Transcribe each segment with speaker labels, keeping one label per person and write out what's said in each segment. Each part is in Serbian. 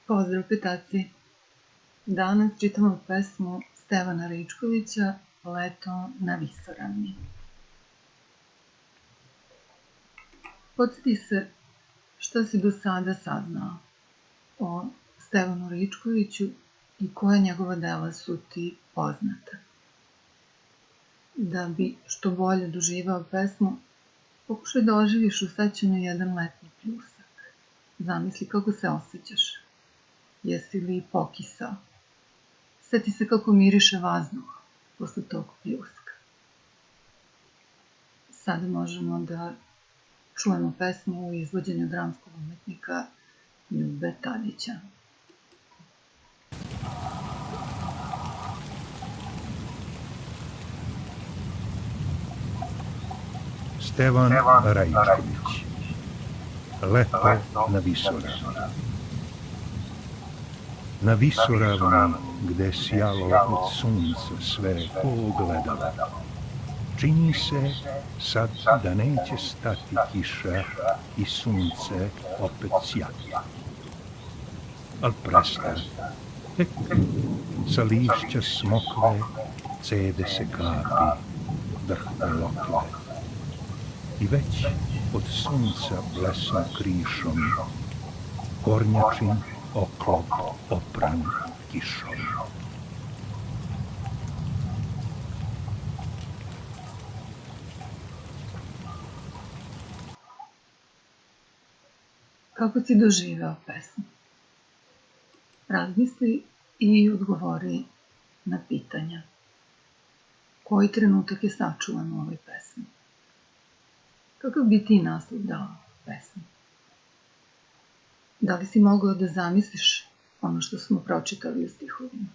Speaker 1: Pozdrav petaci! Danas čitamo pesmu Stevana Ričkovića Leto na visoravni. Podsjeti se šta si do sada saznao o Stevanu Ričkoviću i koja njegova dela su ti poznata. Da bi što bolje doživao pesmu, pokušaj da oživiš u sećanju jedan letnji pljusak. Zamisli kako se osjećaš. Jesi li pokisao? Sjeti se kako miriše vazduh posle tog pljuska. Sada možemo da čujemo pesmu u izvođenju dramskog umetnika Ljube Tadića.
Speaker 2: Stevan Raičković. Leto na visoravni. Na visoravni gde sjalo od sunca sve ko ogledalo. Čini se sad da neće stati kiša i sunce opet sjati. Al prestaje. Sa lišća smokve cede se kapi, drhte lokve. I već od sunca blesnu krišom, kornjačin oklop opran kišom.
Speaker 1: Kako si doživeo pesmu? Razmisli i odgovori na pitanja. Koji trenutak je sačuvan u ovoj pesmi? Kakav bi ti naslov dao pesmi? Da li si mogao da zamisliš ono što smo pročitali u stihovima?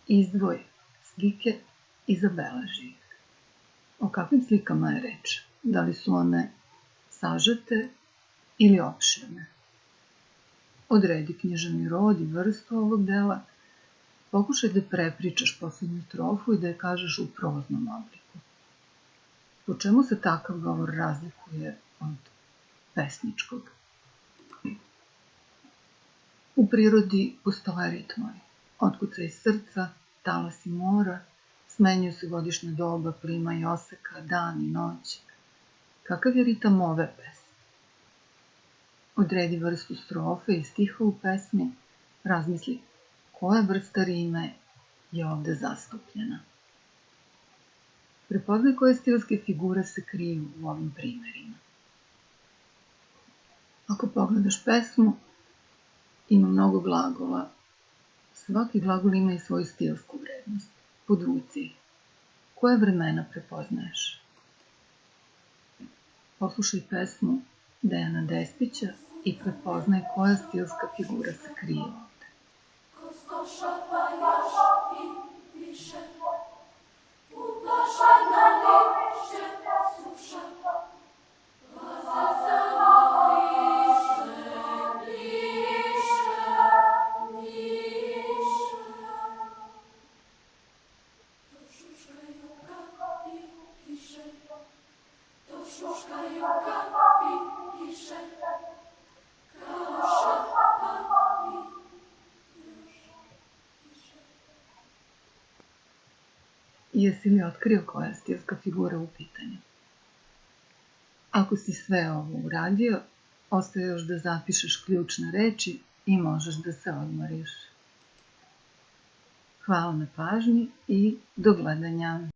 Speaker 1: Izdvoj slike i zabeleži ih. O kakvim slikama je reč? Da li su one sažete ili opširne? Odredi književni rod i vrstu ovog dela. Pokušaj da prepričaš poslednju strofu i da je kažeš u proznom obliku. Po čemu se takav govor razlikuje od pesničkog? U prirodi postoje ritmovi. Otkucaj srca, talasi mora, smenjuju se godišnja doba, plima i oseka, dan i noć. Kakav je ritam ove pesme? Odredi vrstu strofe i stiha u pesmi, razmisli koja vrsta rime je ovde zastupljena. Prepoznaj koje stilske figure se kriju u ovim primerima. Ako pogledaš pesmu, ima mnogo glagola. Svaki glagol ima i svoju stilsku vrednost. Podvuci ih. Koje vremena prepoznaješ? Poslušaj pesmu Dejana Despića i prepoznaj koja stilska figura se krije ovde. Jesi li otkrio koja je stilska figura u pitanju? Ako si sve ovo uradio, ostaje još da zapišeš ključne reči i možeš da se odmoriš. Hvala na pažnji i do gledanja.